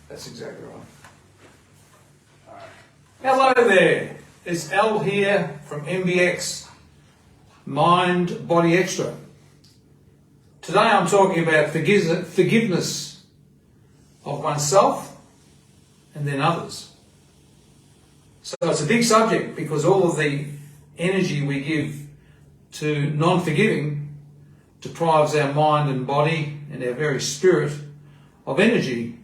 That's exactly right. Hello there, it's Al here from MBX, Mind Body Extra. Today I'm talking about forgiveness of oneself and then others. So it's a big subject because all of the energy we give to non-forgiving deprives our mind and body and our very spirit of energy.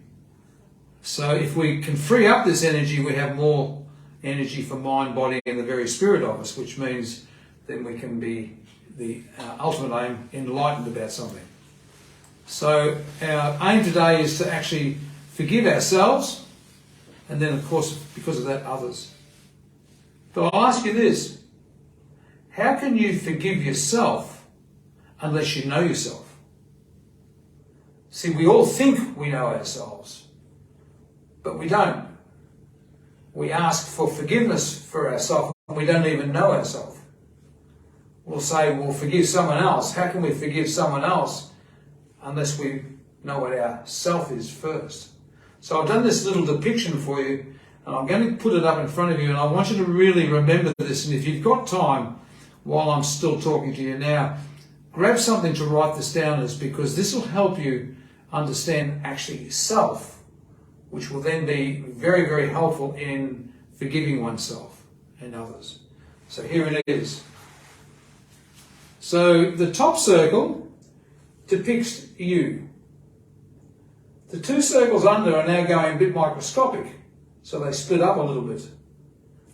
So if we can free up this energy, we have more energy for mind, body and the very spirit of us, which means then we can be the ultimate aim, enlightened about something. So our aim today is to actually forgive ourselves and then of course because of that others. But I'll ask you this, how can you forgive yourself unless you know yourself? See, we all think we know ourselves, but we don't. We ask for forgiveness for ourselves, and we don't even know ourselves. We'll say, we'll forgive someone else. How can we forgive someone else unless we know what our self is first? So I've done this little depiction for you, and I'm going to put it up in front of you, and I want you to really remember this. And if you've got time, while I'm still talking to you now, grab something to write this down as, because this will help you understand actually yourself, which will then be very, very helpful in forgiving oneself and others. So here it is. So the top circle depicts you. The two circles under are now going a bit microscopic, so they split up a little bit.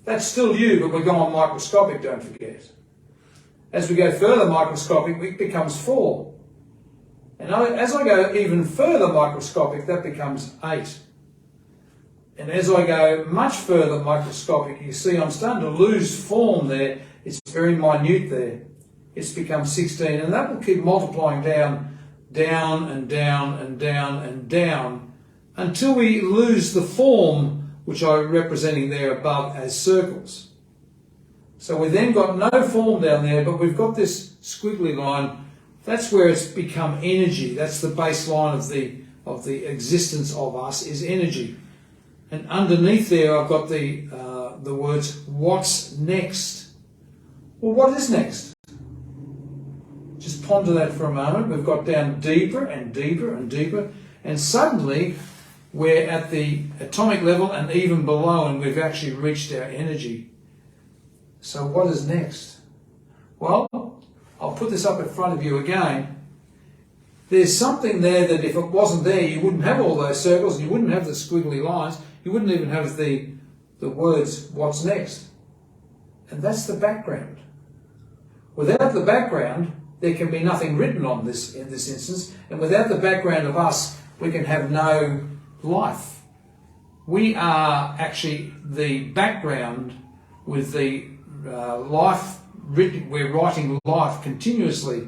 That's still you, but we're going microscopic, don't forget. As we go further microscopic, it becomes 4. And as I go even further microscopic, that becomes 8. And as I go much further microscopic, you see I'm starting to lose form there. It's very minute there. It's become 16, and that will keep multiplying down, down and down and down and down until we lose the form which I'm representing there above as circles. So we've then got no form down there, but we've got this squiggly line. That's where it's become energy. That's the baseline of the existence of us is energy. And underneath there, I've got the words, what's next? Well, what is next? Just ponder that for a moment. We've got down deeper and deeper and deeper, and suddenly we're at the atomic level and even below, and we've actually reached our energy. So what is next? Well, I'll put this up in front of you again. There's something there that if it wasn't there, you wouldn't have all those circles, you wouldn't have the squiggly lines, you wouldn't even have the words, what's next? And that's the background. Without the background, there can be nothing written on this in this instance, and without the background of us, we can have no life. We are actually the background with the life written. We're writing life continuously,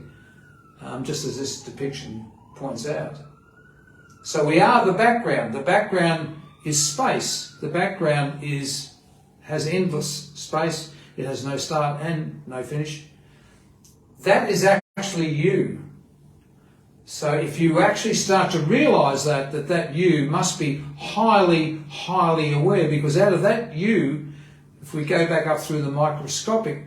just as this depiction points out. So we are the background. The background is space. The background has endless space. It has no start and no finish. That is actually you. So if you actually start to realize that you must be highly, highly aware, because out of that you, if we go back up through the microscopic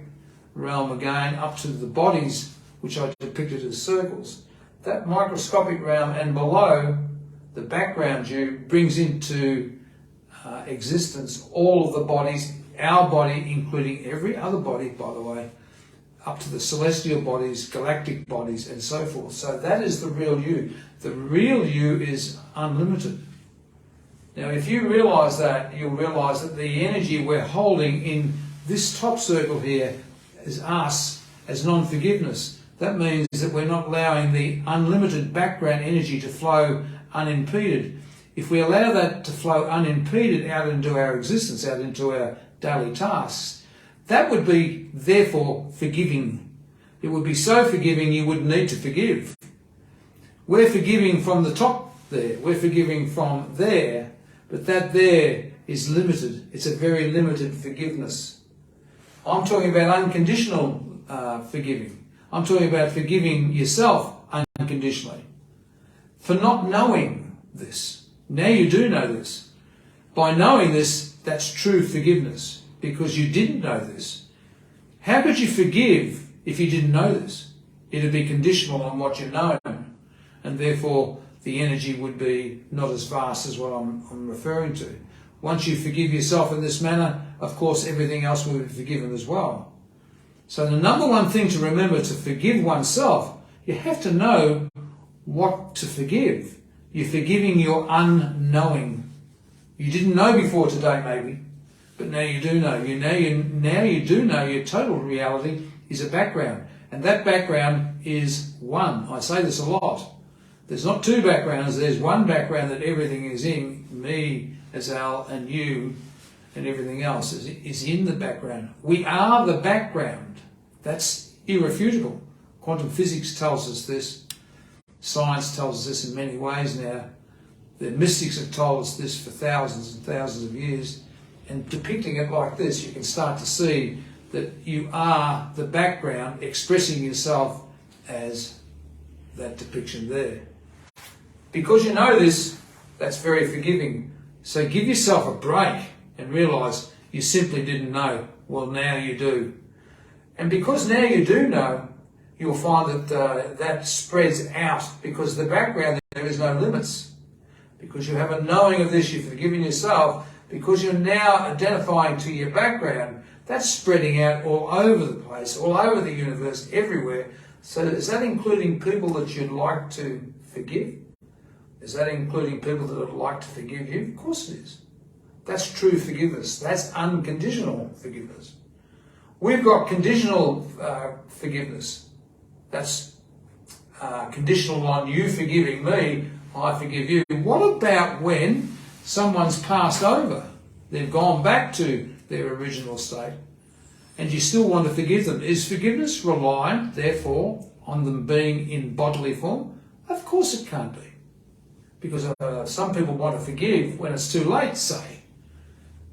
realm again, up to the bodies, which I depicted as circles, that microscopic realm and below, the background you brings into existence all of the bodies, our body, including every other body, by the way, up to the celestial bodies, galactic bodies, and so forth. So that is the real you. The real you is unlimited. Now, if you realise that, you'll realise that the energy we're holding in this top circle here is us as non-forgiveness. That means that we're not allowing the unlimited background energy to flow unimpeded. If we allow that to flow unimpeded out into our existence, out into our daily tasks, that would be, therefore, forgiving. It would be so forgiving you wouldn't need to forgive. We're forgiving from the top there. We're forgiving from there. But that there is limited. It's a very limited forgiveness. I'm talking about unconditional forgiving. I'm talking about forgiving yourself unconditionally for not knowing this. Now you do know this. By knowing this, that's true forgiveness, because you didn't know this. How could you forgive if you didn't know this? It'd be conditional on what you know, and therefore the energy would be not as vast as what I'm referring to. Once you forgive yourself in this manner, of course everything else will be forgiven as well. So the number one thing to remember to forgive oneself, you have to know what to forgive. You're forgiving your unknowing. You didn't know before today maybe, but now you do know. Now you do know your total reality is a background. And that background is one. I say this a lot. There's not two backgrounds, there's one background that everything is in. Me as Al and you and everything else is in the background. We are the background. That's irrefutable. Quantum physics tells us this. Science tells us this in many ways now. The mystics have told us this for thousands and thousands of years. And depicting it like this, you can start to see that you are the background expressing yourself as that depiction there. Because you know this, that's very forgiving. So give yourself a break and realise you simply didn't know. Well, now you do. And because now you do know, you'll find that that spreads out, because the background, there is no limits. Because you have a knowing of this, you've forgiven yourself, because you're now identifying to your background, that's spreading out all over the place, all over the universe, everywhere. So is that including people that you'd like to forgive? Is that including people that would like to forgive you? Of course it is. That's true forgiveness. That's unconditional forgiveness. We've got conditional forgiveness. That's conditional on you forgiving me, I forgive you. What about when someone's passed over? They've gone back to their original state, and you still want to forgive them. Is forgiveness reliant, therefore, on them being in bodily form? Of course it can't be. Because some people want to forgive when it's too late, say.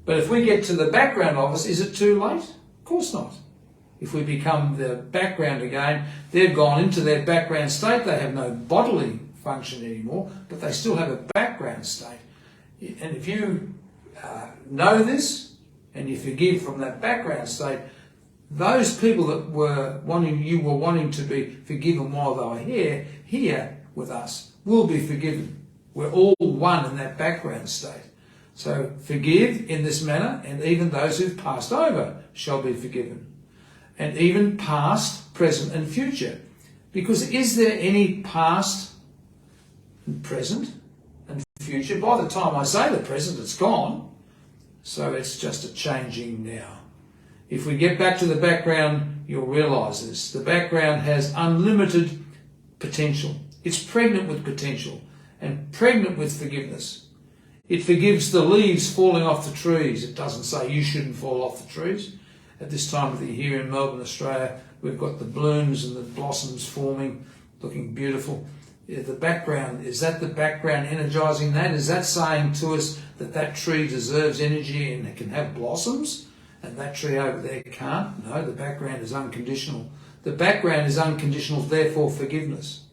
But if we get to the background of us, is it too late? Of course not. If we become the background again, they've gone into their background state. They have no bodily function anymore, but they still have a background state. And if you know this and you forgive from that background state, those people that were wanting to be forgiven while they were here with us will be forgiven. We're all one in that background state. So forgive in this manner, and even those who've passed over shall be forgiven. And even past, present and future. Because is there any past and present and future? By the time I say the present, it's gone. So it's just a changing now. If we get back to the background, you'll realise this. The background has unlimited potential. It's pregnant with potential and pregnant with forgiveness. It forgives the leaves falling off the trees. It doesn't say you shouldn't fall off the trees. At this time of the year here in Melbourne, Australia, we've got the blooms and the blossoms forming, looking beautiful. The background, is that the background energising that? Is that saying to us that that tree deserves energy and it can have blossoms and that tree over there can't? No, the background is unconditional. The background is unconditional, therefore forgiveness.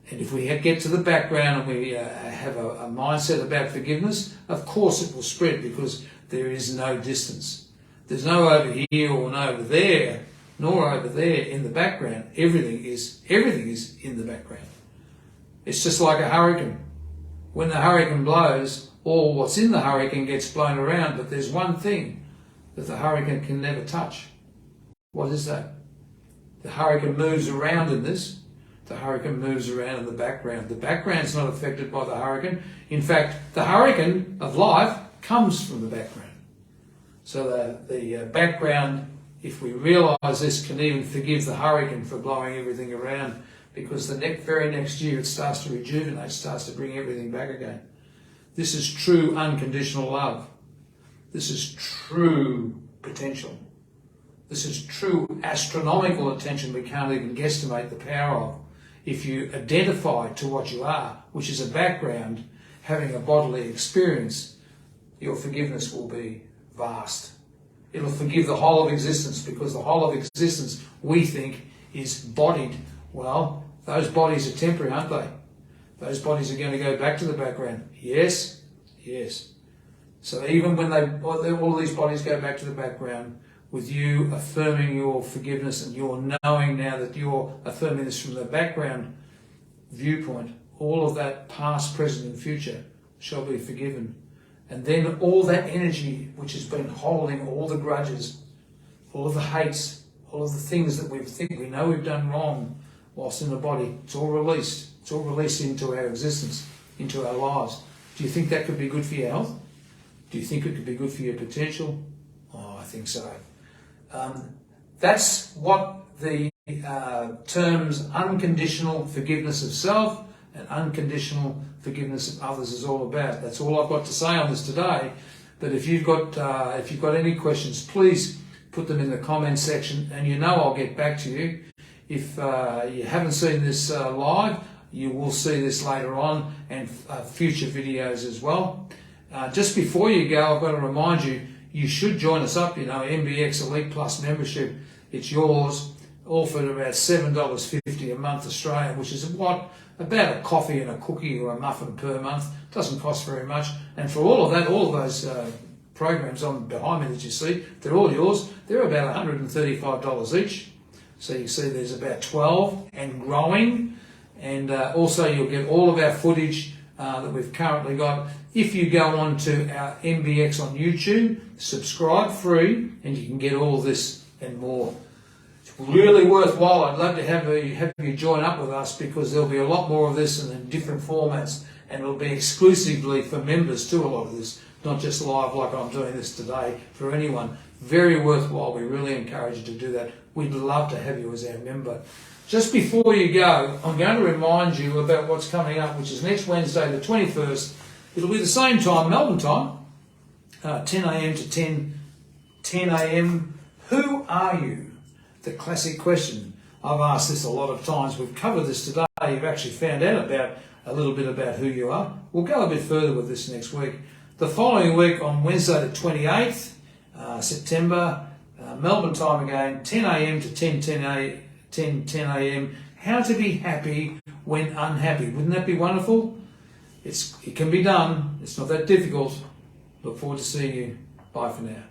And if we get to the background and we have a mindset about forgiveness, of course it will spread, because there is no distance. There's no over here or no over there, nor over there in the background. Everything is in the background. It's just like a hurricane. When the hurricane blows, all what's in the hurricane gets blown around, but there's one thing that the hurricane can never touch. What is that? The hurricane moves around in this. The hurricane moves around in the background. The background's not affected by the hurricane. In fact, the hurricane of life comes from the background. So the background, if we realise this, can even forgive the hurricane for blowing everything around, because the very next year it starts to rejuvenate, starts to bring everything back again. This is true unconditional love. This is true potential. This is true astronomical attention we can't even guesstimate the power of. If you identify to what you are, which is a background, having a bodily experience, your forgiveness will be vast. It'll forgive the whole of existence, because the whole of existence, we think, is bodied. Well, those bodies are temporary, aren't they? those bodies are going to go back to the background. Yes, yes. So even when all of these bodies go back to the background, with you affirming your forgiveness and you're knowing now that you're affirming this from the background viewpoint, all of that past, present and future shall be forgiven. And then all that energy which has been holding all the grudges, all of the hates, all of the things that we know we've done wrong whilst in the body, it's all released. It's all released into our existence, into our lives. Do you think that could be good for your health? Do you think it could be good for your potential? Oh, I think so. That's what the terms unconditional forgiveness of self and unconditional forgiveness of others is all about. That's all I've got to say on this today. But if you've got any questions, please put them in the comments section, and you know I'll get back to you. If you haven't seen this live, you will see this later on, and future videos as well. Just before you go, I've got to remind you, you should join us up, MBX Elite Plus membership. It's yours, all for about $7.50 a month Australian, which is about a coffee and a cookie or a muffin per month. Doesn't cost very much. And for all of that, all of those programs on behind me that you see, they're all yours. They're about $135 each. So you see there's about 12 and growing. And also you'll get all of our footage that we've currently got. If you go on to our MBX on YouTube, subscribe free, and you can get all this and more. It's really worthwhile. I'd love to have you join up with us, because there'll be a lot more of this and in different formats, and it'll be exclusively for members too, a lot of this, not just live like I'm doing this today for anyone. Very worthwhile. We really encourage you to do that. We'd love to have you as our member. Just before you go, I'm going to remind you about what's coming up, which is next Wednesday, the 21st. It'll be the same time, Melbourne time, 10 a.m. to 10 a.m. Who are you? The classic question. I've asked this a lot of times. We've covered this today. You've actually found out a little bit about who you are. We'll go a bit further with this next week. The following week, on Wednesday the 28th September, Melbourne time again, 10 a.m. to 10 a.m. How to be happy when unhappy. Wouldn't that be wonderful? It can be done. It's not that difficult. Look forward to seeing you. Bye for now.